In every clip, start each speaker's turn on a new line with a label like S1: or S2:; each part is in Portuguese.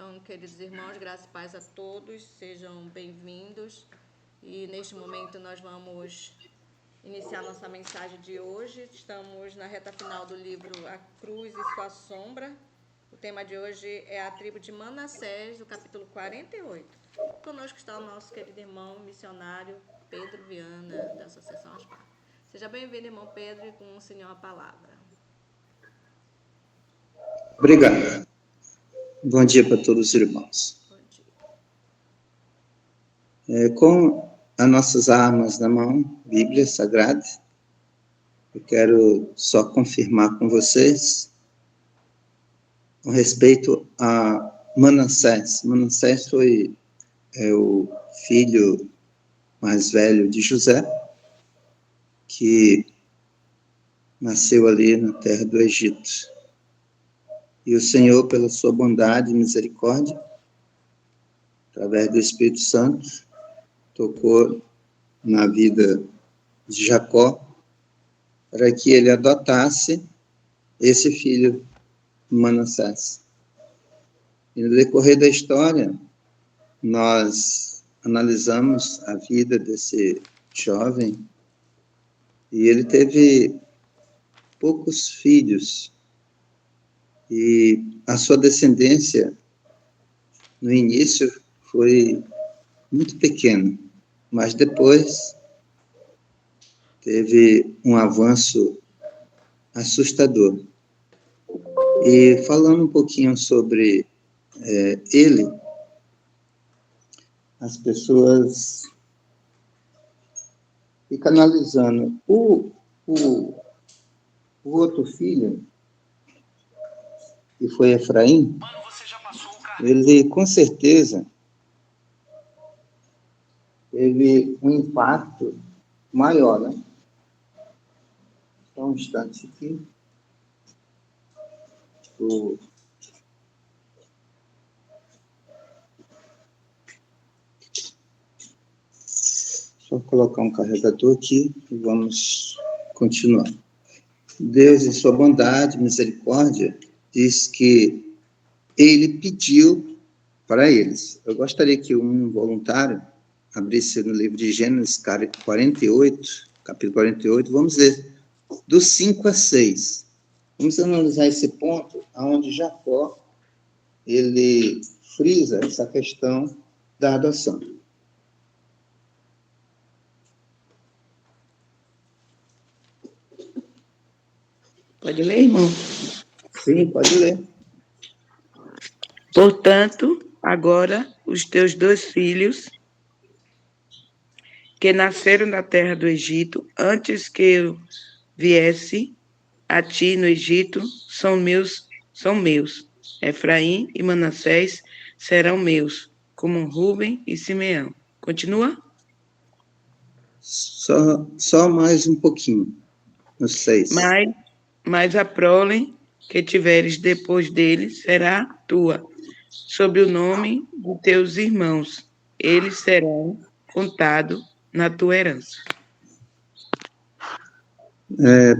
S1: Então, queridos irmãos, graças e paz a todos, sejam bem-vindos. E neste momento nós vamos iniciar nossa mensagem de hoje. Estamos na reta final do livro A Cruz e Sua Sombra. O tema de hoje é a tribo de Manassés, do capítulo 48. Conosco está o nosso querido irmão missionário Pedro Viana, da Associação Aspar. Seja bem-vindo, irmão Pedro, e com o Senhor a palavra.
S2: Obrigado. Bom dia para todos os irmãos.
S1: Bom dia.
S2: Com as nossas armas na mão, Bíblia Sagrada, eu quero só confirmar com vocês com respeito a Manassés. Manassés foi o filho mais velho de José, que nasceu ali na terra do Egito. E o Senhor, pela sua bondade e misericórdia, através do Espírito Santo, tocou na vida de Jacó, para que ele adotasse esse filho, Manassés. E no decorrer da história, nós analisamos a vida desse jovem, e ele teve poucos filhos, e a sua descendência, no início, foi muito pequena, mas depois teve um avanço assustador. E falando um pouquinho sobre ele, as pessoas ficam analisando. O outro filho, que foi Efraim, ele com certeza teve um impacto maior, né? Só um instante aqui. Só colocar um carregador aqui e vamos continuar. Deus, em sua bondade e misericórdia, diz que ele pediu para eles. Eu gostaria que um voluntário abrisse no livro de Gênesis 48, capítulo 48, vamos ler do 5 a 6. Vamos analisar esse ponto onde Jacó, ele frisa essa questão da adoção.
S3: Pode ler, irmão?
S2: Sim, pode ler.
S3: Portanto, agora os teus 2 filhos, que nasceram na terra do Egito, antes que eu viesse a ti no Egito, são meus. Efraim e Manassés serão meus, como Rúben e Simeão. Continua?
S2: Só mais um pouquinho, no 6.
S3: Mas a prole que tiveres depois dele será tua, sob o nome de teus irmãos. Eles serão contados na tua herança.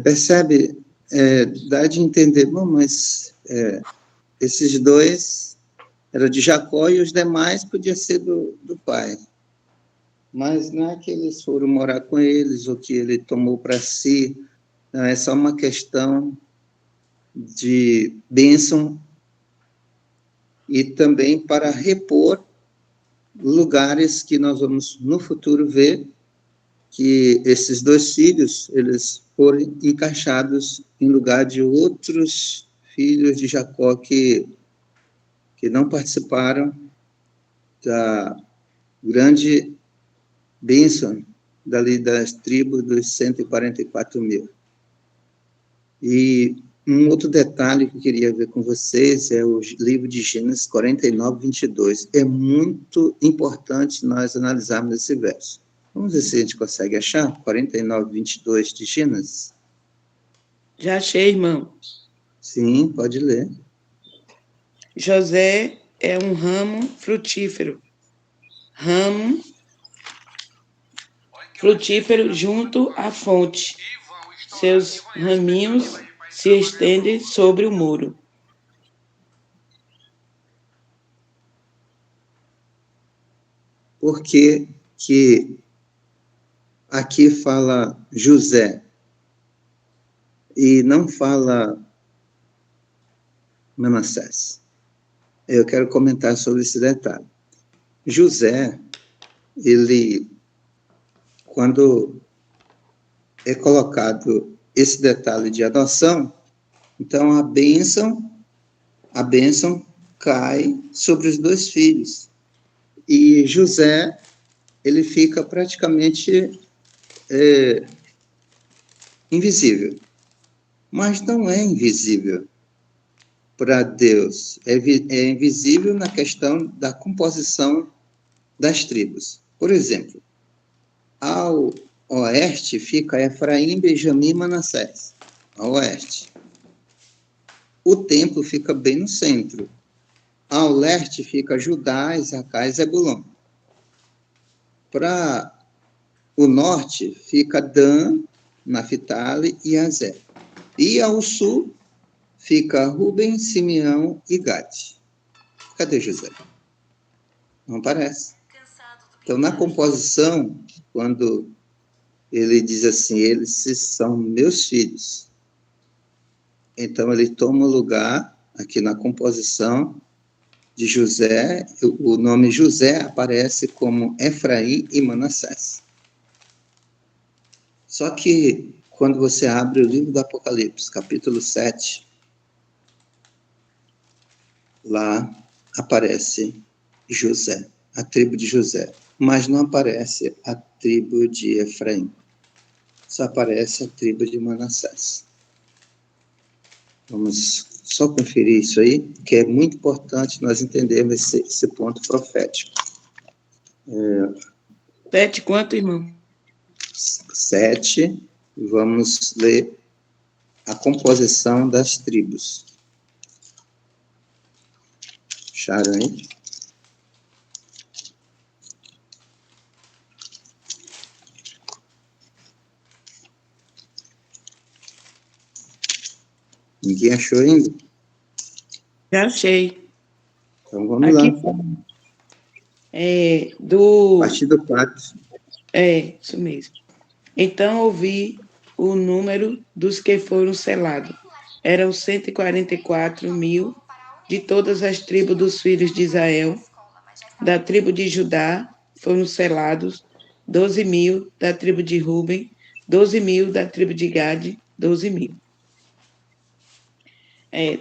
S2: Percebe? Dá de entender, bom, mas esses 2 eram de Jacó e os demais podiam ser do pai. Mas não é que eles foram morar com eles ou que ele tomou para si. Não, é só uma questão de bênção e também para repor lugares que nós vamos no futuro ver que esses 2 filhos, eles foram encaixados em lugar de outros filhos de Jacó que não participaram da grande bênção dali das tribos dos 144 mil. E um outro detalhe que eu queria ver com vocês é o livro de Gênesis 49, 22. É muito importante nós analisarmos esse verso. Vamos ver se a gente consegue achar 49, 22 de Gênesis.
S3: Já achei, irmão.
S2: Sim, pode ler.
S3: José é um ramo frutífero. Junto à fonte. Seus raminhos se estendem sobre o muro.
S2: por que aqui fala José e não fala Manassés. Eu quero comentar sobre esse detalhe. José, ele, quando é colocado esse detalhe de adoção, então a bênção cai sobre os dois filhos. E José, ele fica praticamente invisível. Mas não é invisível para Deus. É invisível na questão da composição das tribos. Por exemplo, ao oeste fica Efraim, Benjamim e Manassés. Ao oeste. O templo fica bem no centro. Ao leste fica Judá, Isacar e Zebulon. Para o norte fica Dan, Naphtali e Aser. E ao sul fica Ruben, Simeão e Gade. Cadê José? Não aparece. Então, na composição, quando ele diz assim, eles são meus filhos. Então, ele toma o lugar, aqui na composição de José, o nome José aparece como Efraim e Manassés. Só que, quando você abre o livro do Apocalipse, capítulo 7, lá aparece José, a tribo de José, mas não aparece a tribo de Efraim, só aparece a tribo de Manassés. Vamos só conferir isso aí, que é muito importante nós entendermos esse ponto profético.
S3: 7 quanto, irmão?
S2: 7, vamos ler a composição das tribos. Acharam aí? Ninguém achou ainda?
S3: Já achei.
S2: Então vamos
S3: Aqui
S2: lá.
S3: Do...
S2: A partir do 4.
S3: Isso mesmo. Então ouvi o número dos que foram selados. Eram 144.000 de todas as tribos dos filhos de Israel. Da tribo de Judá foram selados 12.000, da tribo de Ruben, 12.000, da tribo de Gade, 12.000.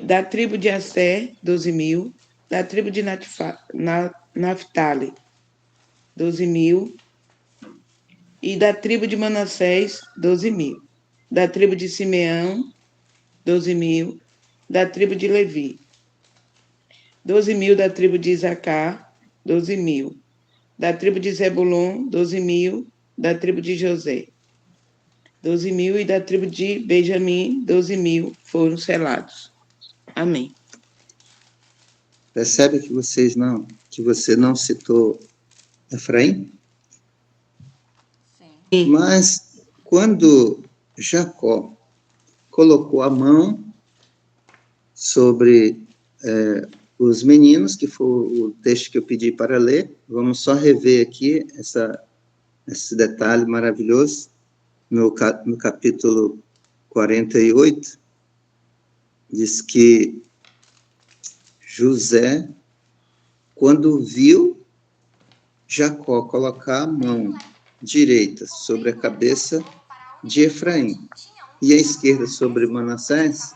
S3: Da tribo de Asser, 12.000, da tribo de Naphtali, 12.000, e da tribo de Manassés, 12.000, da tribo de Simeão, 12.000, da tribo de Levi, 12.000 da tribo de Isacar, 12.000, da tribo de Zebulon, 12.000, da tribo de José, 12.000, e da tribo de Benjamim, 12.000 foram selados. Amém.
S2: Percebe que você não citou Efraim?
S1: Sim.
S2: Mas quando Jacó colocou a mão sobre os meninos, que foi o texto que eu pedi para ler, vamos só rever aqui esse detalhe maravilhoso, no capítulo 48, diz que José, quando viu Jacó colocar a mão direita sobre a cabeça de Efraim e a esquerda sobre Manassés,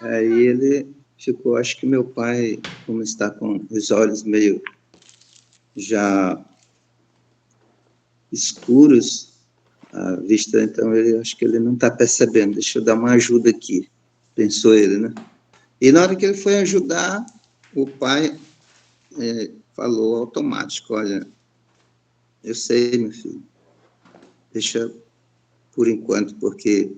S2: aí ele ficou, acho que meu pai, como está com os olhos meio já escuros, a vista, então, acho que ele não está percebendo, deixa eu dar uma ajuda aqui, pensou ele, né? E na hora que ele foi ajudar, o pai falou automático, olha, eu sei, meu filho, deixa por enquanto, porque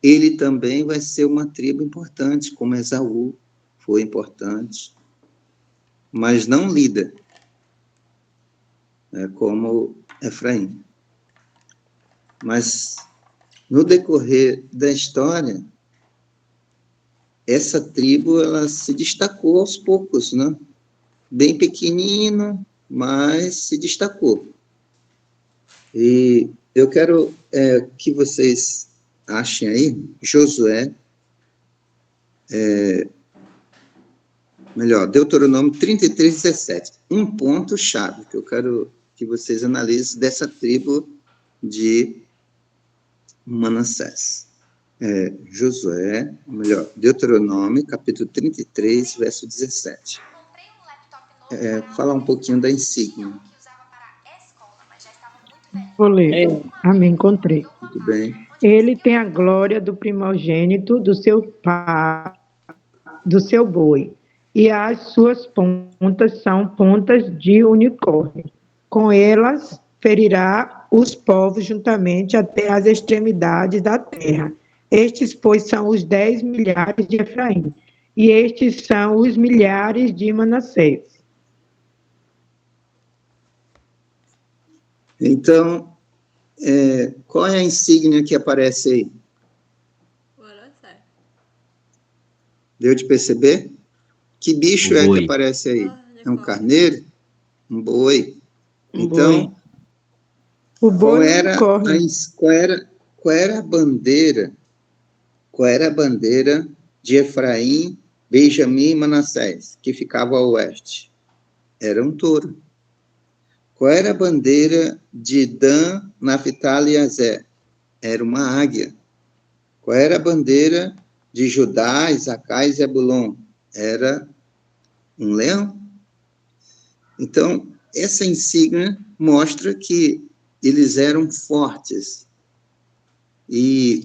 S2: ele também vai ser uma tribo importante, como Esaú foi importante, mas não líder, como Efraim. Mas, no decorrer da história, essa tribo ela se destacou aos poucos, né? Bem pequenino, mas se destacou. E eu quero que vocês achem aí Josué, Deuteronômio 33, 17. Um ponto-chave que eu quero que vocês analisem dessa tribo de Manassés. Deuteronômio, capítulo 33, verso 17. Falar um pouquinho da insígnia.
S4: Vou ler. Amém, encontrei.
S2: Muito bem.
S4: Ele tem a glória do primogênito do seu pai, do seu boi, e as suas pontas são pontas de unicórnio. Com elas ferirá os povos juntamente até as extremidades da terra. Estes, pois, são os 10 milhares de Efraim, e estes são os milhares de Manassés.
S2: Então, qual é a insígnia que aparece aí? Deu de perceber? Que bicho é que aparece aí? É um carneiro? Um boi? Então,
S4: o boi
S2: qual era a bandeira? Qual era a bandeira de Efraim, Benjamim e Manassés, que ficava a oeste? Era um touro. Qual era a bandeira de Dan, Naphtali e Azer? Era uma águia. Qual era a bandeira de Judá, Isacar e Zebulon? Era um leão. Então, essa insígnia mostra que eles eram fortes e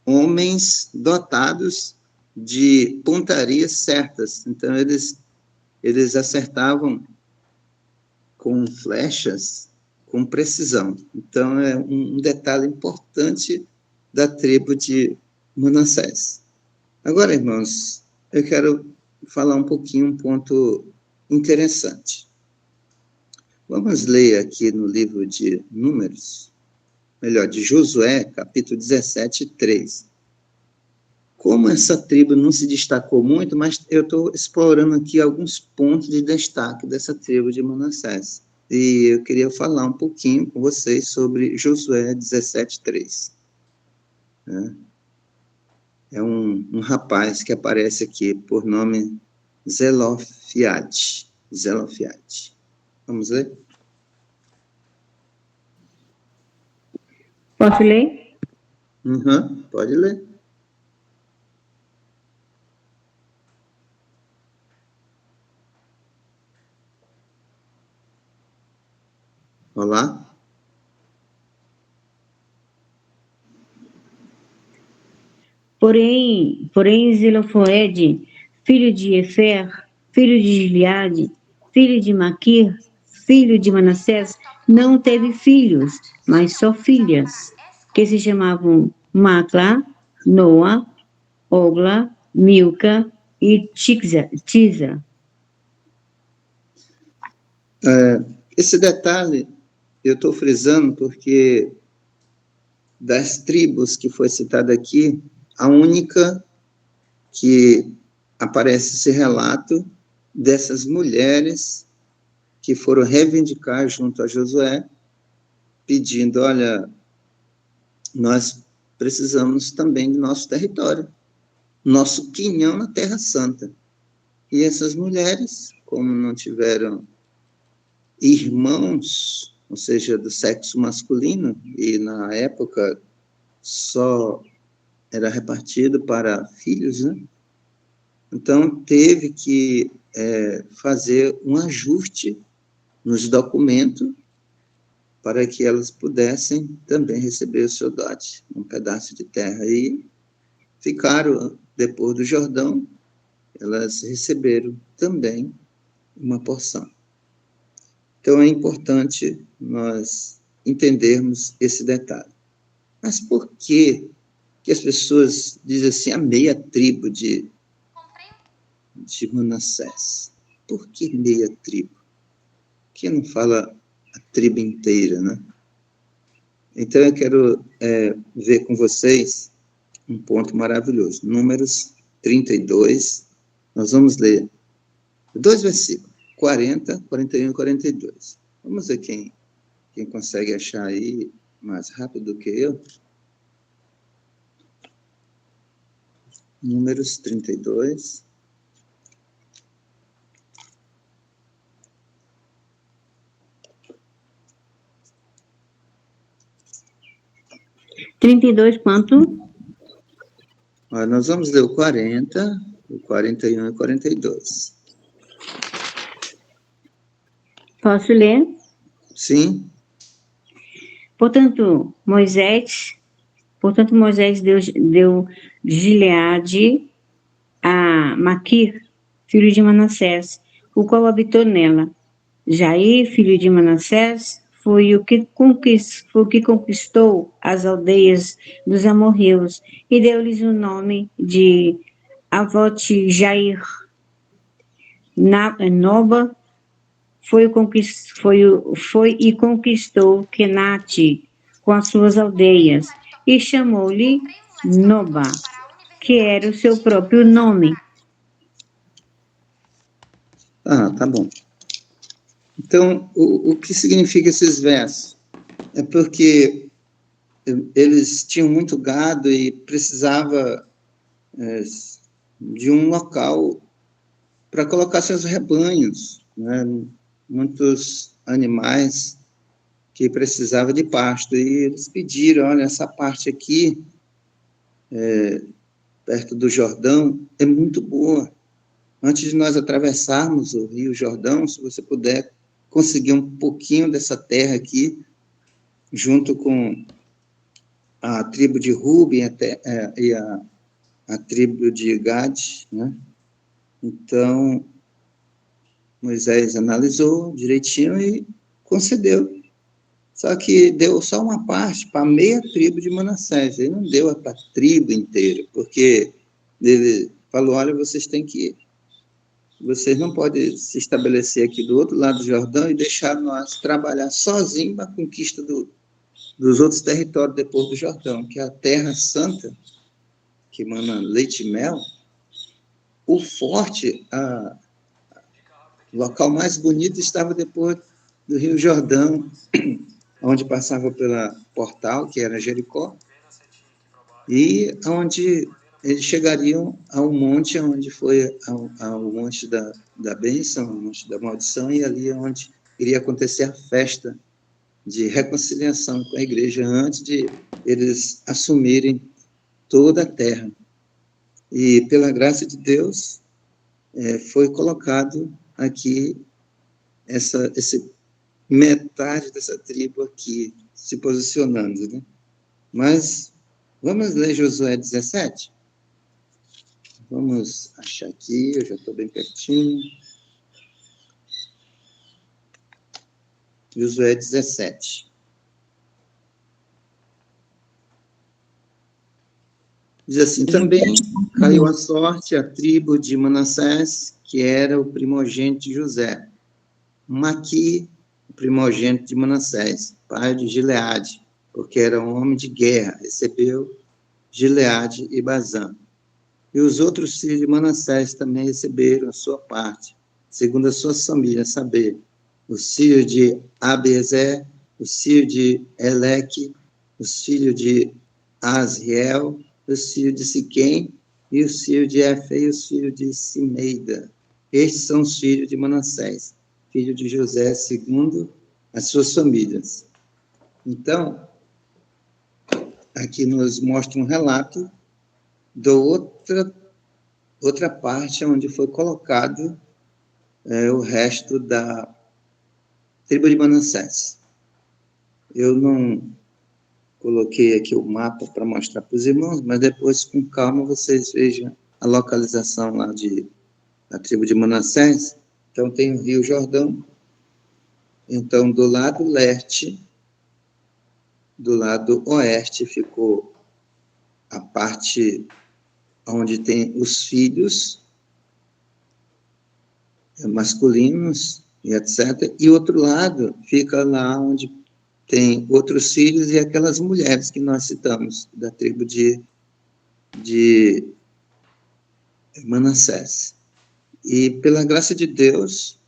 S2: homens dotados de pontarias certas. Então, eles acertavam com flechas com precisão. Então, é um detalhe importante da tribo de Manassés. Agora, irmãos, eu quero falar um pouquinho, um ponto interessante. Vamos ler aqui no livro de Números, de Josué, capítulo 17, 3. Como essa tribo não se destacou muito, mas eu estou explorando aqui alguns pontos de destaque dessa tribo de Manassés. E eu queria falar um pouquinho com vocês sobre Josué 17, 3. É um rapaz que aparece aqui por nome Zelofiade. Vamos ler?
S5: Posso ler?
S2: Pode ler. Olá?
S5: Porém Zelofoede, filho de Efer, filho de Gileade, filho de Maquir, filho de Manassés, não teve filhos, mas só filhas, que se chamavam Macla, Noa, Ogla, Milca e Tiza.
S2: Esse detalhe eu estou frisando porque das tribos que foi citada aqui, a única que aparece esse relato dessas mulheres que foram reivindicar junto a Josué, pedindo, olha, nós precisamos também do nosso território, nosso quinhão na Terra Santa. E essas mulheres, como não tiveram irmãos, ou seja, do sexo masculino, e na época só era repartido para filhos, né? Então, teve que fazer um ajuste nos documentos para que elas pudessem também receber o seu dote, um pedaço de terra. E ficaram, depois do Jordão, elas receberam também uma porção. Então, é importante nós entendermos esse detalhe. Mas por que as pessoas dizem assim, a meia tribo de Manassés? Por que meia tribo? Por que não fala a tribo inteira, né? Então, eu quero ver com vocês um ponto maravilhoso. Números 32, nós vamos ler 2 versículos. 40, 41 e 42. Vamos ver quem consegue achar aí mais rápido do que eu. Números 32.
S5: quanto?
S2: Olha, nós vamos ler o 40, o 41 e o 42.
S5: Posso ler?
S2: Sim?
S5: Portanto, Moisés deu Gileade a Maquir, filho de Manassés, o qual habitou nela. Jair, filho de Manassés, foi o que conquistou as aldeias dos amorreus e deu-lhes o nome de Avote Jair. Noba foi e conquistou Kenate com as suas aldeias e chamou-lhe Noba, que era o seu próprio nome.
S2: Tá bom. Então, o que significa esses versos? É porque eles tinham muito gado e precisava de um local para colocar seus rebanhos, né? Muitos animais que precisavam de pasto, e eles pediram, olha, essa parte aqui, perto do Jordão, é muito boa. Antes de nós atravessarmos o Rio Jordão, se você puder conseguir um pouquinho dessa terra aqui, junto com a tribo de Ruben e a tribo de Gad, né? Então, Moisés analisou direitinho e concedeu. Só que deu só uma parte para meia tribo de Manassés. Ele não deu para a tribo inteira, porque ele falou, olha, vocês não podem se estabelecer aqui do outro lado do Jordão e deixar nós trabalhar sozinhos na conquista dos outros territórios depois do Jordão, que é a terra santa, que emana leite e mel. O forte, o local mais bonito estava depois do Rio Jordão, onde passava pela Portal, que era Jericó, e onde eles chegariam ao monte, onde foi ao monte da bênção, ao monte da maldição, e ali é onde iria acontecer a festa de reconciliação com a igreja, antes de eles assumirem toda a terra. E, pela graça de Deus, foi colocado aqui esse metade dessa tribo aqui, se posicionando, né? Mas vamos ler Josué 17? Vamos achar aqui, eu já estou bem pertinho. Josué 17. Diz assim, também caiu a sorte a tribo de Manassés, que era o primogênito de José. Maqui, o primogênito de Manassés, pai de Gileade, porque era um homem de guerra, recebeu Gileade e Bazã. E os outros filhos de Manassés também receberam a sua parte, segundo as suas famílias, saber, os filhos de Abiezer, os filhos de Eleque, os filhos de Asriel, os filhos de Siquém, e os filhos de Efe, e os filhos de Simeida. Estes são os filhos de Manassés, filho de José, segundo as suas famílias. Então, aqui nos mostra um relato da outra parte onde foi colocado o resto da tribo de Manassés. Eu não coloquei aqui o mapa para mostrar para os irmãos, mas depois, com calma, vocês vejam a localização lá da tribo de Manassés. Então, tem o Rio Jordão. Então, do lado leste, do lado oeste, ficou a parte onde tem os filhos masculinos e etc. E outro lado fica lá onde tem outros filhos e aquelas mulheres que nós citamos, da tribo de Manassés. E pela graça de Deus,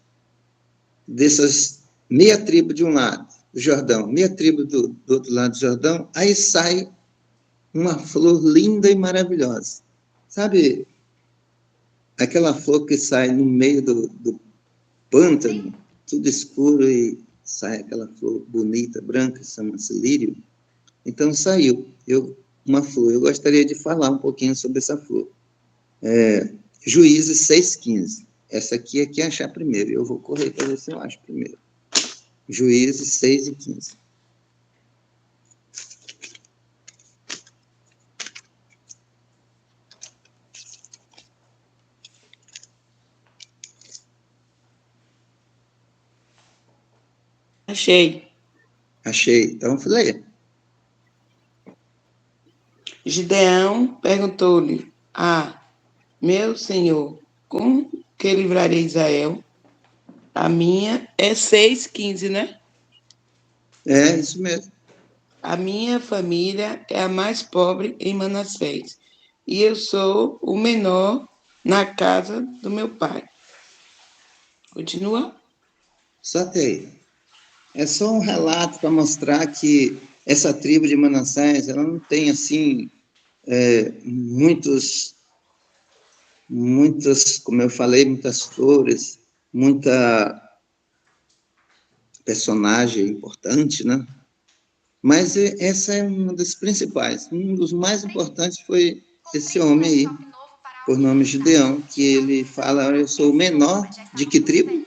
S2: dessas meia tribo de um lado do Jordão, meia tribo do outro lado do Jordão, aí sai uma flor linda e maravilhosa. Sabe aquela flor que sai no meio do pântano, tudo escuro, e sai aquela flor bonita, branca, chama-se lírio? Então saiu uma flor. Eu gostaria de falar um pouquinho sobre essa flor. Juízes 6,15. Essa aqui é quem achar primeiro. Eu vou correr para ver se eu acho primeiro. Juízes 6:15.
S3: Achei.
S2: Achei. Então, falei.
S3: Gideão perguntou-lhe: meu senhor, como que livrarei Israel? A minha é 6,15, né?
S2: É, isso mesmo.
S3: A minha família é a mais pobre em Manassés, e eu sou o menor na casa do meu pai. Continua?
S2: Só tem. É só um relato para mostrar que essa tribo de Manassés, ela não tem, assim, muitas, como eu falei, muitas flores, muita personagem importante, né? Mas essa é uma das principais. Um dos mais importantes foi esse homem aí, por nome Gideão, que ele fala: eu sou o menor de que tribo?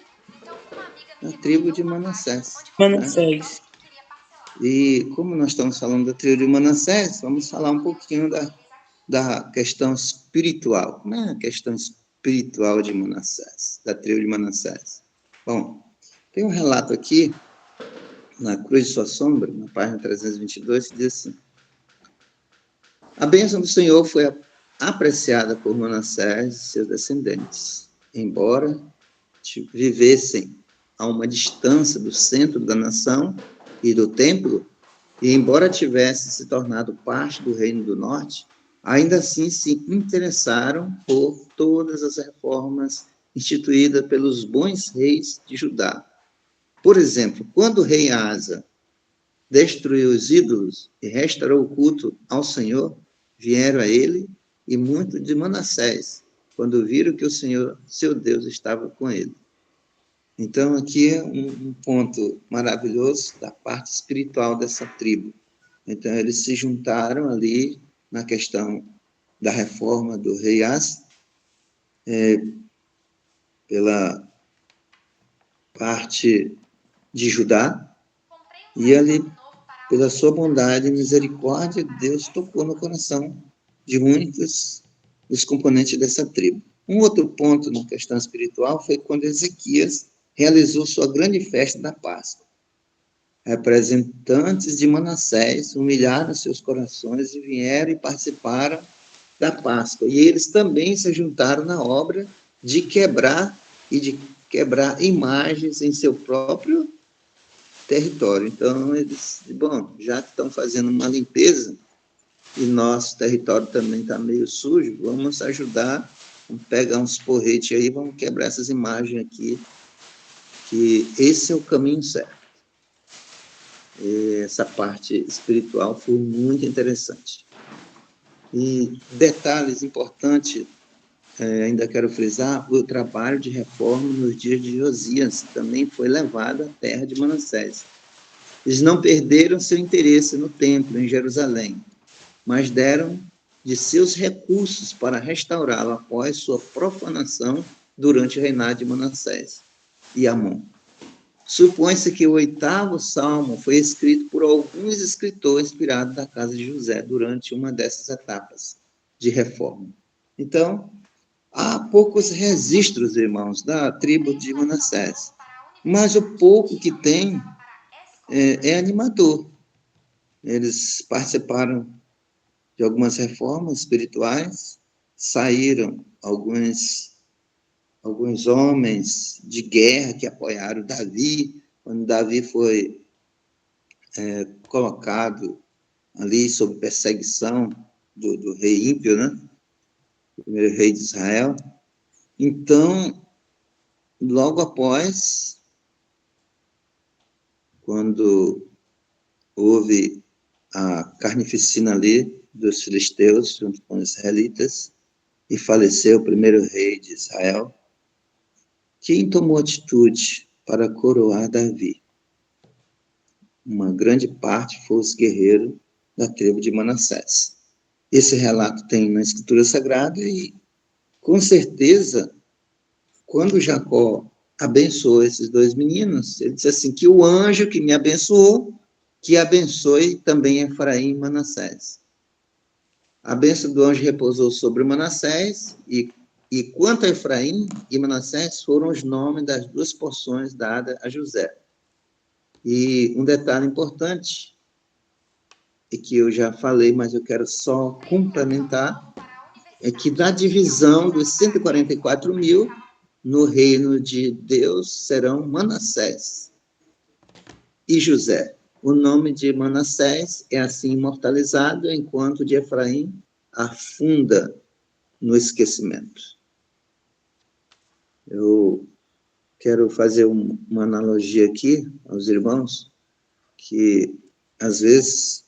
S2: Da tribo de Manassés. Né?
S3: Manassés.
S2: E como nós estamos falando da tribo de Manassés, vamos falar um pouquinho da questão espiritual. Como é a questão espiritual de Manassés, da tribo de Manassés? Bom, tem um relato aqui, na Cruz de Sua Sombra, na página 322, que diz assim: a bênção do Senhor foi apreciada por Manassés e seus descendentes, embora vivessem a uma distância do centro da nação e do templo, e embora tivessem se tornado parte do Reino do Norte, ainda assim se interessaram por todas as reformas instituídas pelos bons reis de Judá. Por exemplo, quando o rei Asa destruiu os ídolos e restaurou o culto ao Senhor, vieram a ele e muito de Manassés, quando viram que o Senhor, seu Deus, estava com ele. Então, aqui é um ponto maravilhoso da parte espiritual dessa tribo. Então, eles se juntaram ali na questão da reforma do rei Asa, pela parte de Judá, e ali, pela sua bondade e misericórdia, Deus tocou no coração de muitos dos componentes dessa tribo. Um outro ponto na questão espiritual foi quando Ezequias realizou sua grande festa da Páscoa. Representantes de Manassés humilharam seus corações e vieram e participaram da Páscoa. E eles também se juntaram na obra de quebrar imagens em seu próprio território. Então, eles, bom, já que estão fazendo uma limpeza e nosso território também está meio sujo, vamos ajudar, vamos pegar uns porretes aí, vamos quebrar essas imagens aqui, que esse é o caminho certo. E essa parte espiritual foi muito interessante. E detalhes importantes, ainda quero frisar, o trabalho de reforma nos dias de Josias também foi levado à terra de Manassés. Eles não perderam seu interesse no templo em Jerusalém, mas deram de seus recursos para restaurá-lo após sua profanação durante o reinado de Manassés e Amon. Supõe-se que o 8º Salmo foi escrito por alguns escritores inspirados da casa de José durante uma dessas etapas de reforma. Então, há poucos registros, irmãos, da tribo de Manassés, mas o pouco que tem é animador. Eles participaram de algumas reformas espirituais, saíram alguns homens de guerra que apoiaram Davi, quando Davi foi colocado ali sob perseguição do rei ímpio, né? O primeiro rei de Israel. Então, logo após, quando houve a carnificina ali dos filisteus, junto com os israelitas, e faleceu o primeiro rei de Israel, quem tomou atitude para coroar Davi? Uma grande parte foi os guerreiros da tribo de Manassés. Esse relato tem na Escritura Sagrada e, com certeza, quando Jacó abençoou esses dois meninos, ele disse assim, que o anjo que me abençoou, que abençoe também Efraim e Manassés. A bênção do anjo repousou sobre Manassés, e quanto a Efraim e Manassés, foram os nomes das duas porções dadas a José. E um detalhe importante, e que eu já falei, mas eu quero só complementar, é que na divisão dos 144 mil, no reino de Deus serão Manassés e José. O nome de Manassés é assim imortalizado, enquanto de Efraim afunda no esquecimento. Eu quero fazer uma analogia aqui aos irmãos, que às vezes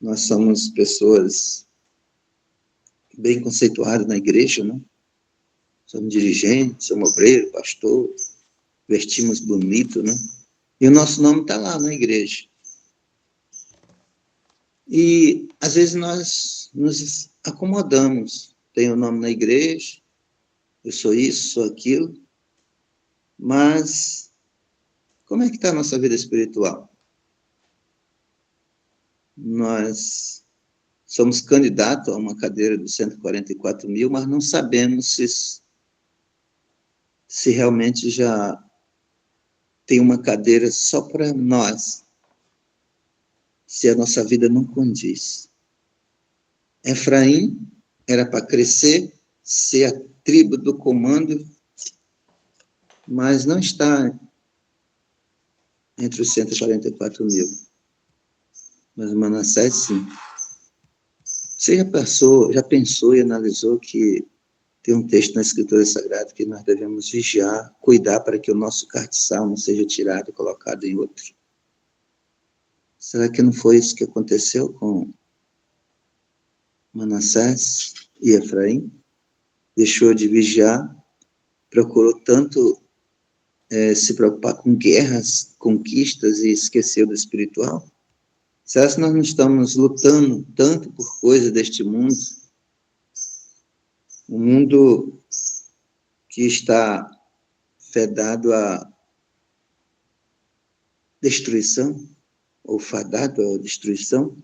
S2: nós somos pessoas bem conceituadas na igreja, né? Somos dirigentes, somos obreiro, pastor, vestimos bonito, né? E o nosso nome está lá na igreja. E, às vezes, nós nos acomodamos. Tem o nome na igreja, eu sou isso, sou aquilo. Mas, como é que está a nossa vida espiritual? Nós somos candidatos a uma cadeira dos 144 mil, mas não sabemos se realmente já tem uma cadeira só para nós, se a nossa vida não condiz. Efraim era para crescer, ser a tribo do comando, mas não está entre os 144 mil. Mas Manassés, sim. Você já pensou e analisou que tem um texto na Escritura Sagrada que nós devemos vigiar, cuidar para que o nosso castiçal não seja tirado e colocado em outro? Será que não foi isso que aconteceu com Manassés e Efraim? Deixou de vigiar, procurou tanto se preocupar com guerras, conquistas e esqueceu do espiritual? Será que nós não estamos lutando tanto por coisas deste mundo? Um mundo que está fadado à destruição, ou fadado à destruição?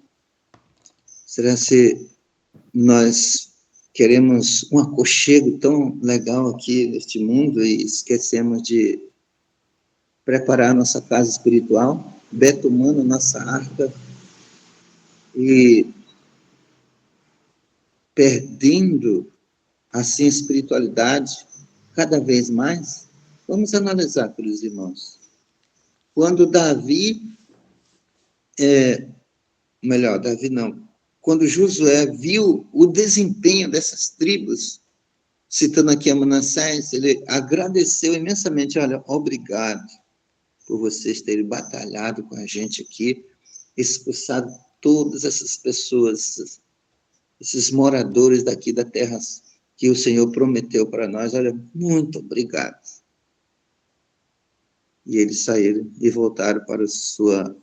S2: Será que nós queremos um aconchego tão legal aqui neste mundo e esquecemos de preparar nossa casa espiritual, betumando nossa arca e perdendo assim a espiritualidade cada vez mais? Vamos analisar, queridos irmãos. Quando quando Josué viu o desempenho dessas tribos, citando aqui a Manassés, ele agradeceu imensamente, olha, obrigado por vocês terem batalhado com a gente aqui, expulsado todas essas pessoas, esses moradores daqui da terra que o Senhor prometeu para nós, olha, muito obrigado. E eles saíram e voltaram para a sua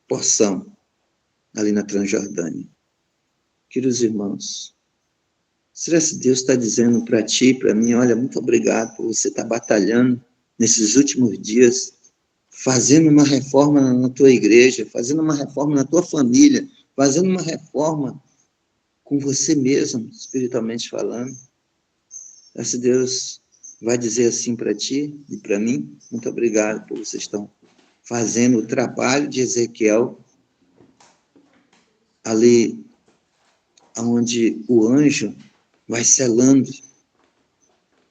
S2: porção, ali na Transjordânia. Queridos irmãos, será que Deus está dizendo para ti e para mim, olha, muito obrigado por você estar batalhando nesses últimos dias, fazendo uma reforma na tua igreja, fazendo uma reforma na tua família, fazendo uma reforma com você mesmo, espiritualmente falando? Esse Deus vai dizer assim para ti e para mim, muito obrigado por vocês estão fazendo o trabalho de Ezequiel, ali onde o anjo vai selando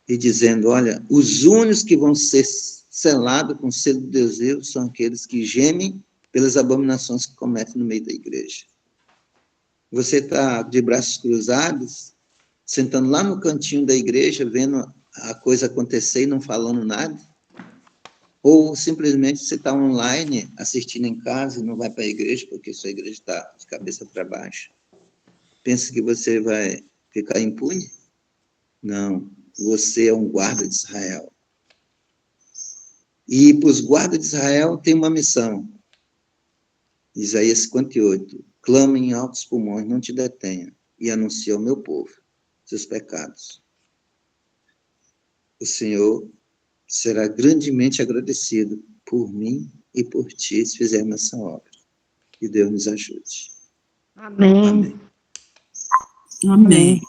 S2: e dizendo, olha, os únicos que vão ser selados com o selo do Deus são aqueles que gemem pelas abominações que cometem no meio da igreja. Você está de braços cruzados, sentando lá no cantinho da igreja, vendo a coisa acontecer e não falando nada? Ou simplesmente você está online, assistindo em casa e não vai para a igreja, porque sua igreja está de cabeça para baixo. Pensa que você vai ficar impune? Não, você é um guarda de Israel. E para os guardas de Israel tem uma missão. Isaías 58. Clama em altos pulmões, não te detenha, e anuncia ao meu povo seus pecados. O Senhor será grandemente agradecido por mim e por ti, se fizermos essa obra. Que Deus nos ajude.
S4: Amém.
S2: Amém.
S3: Amém.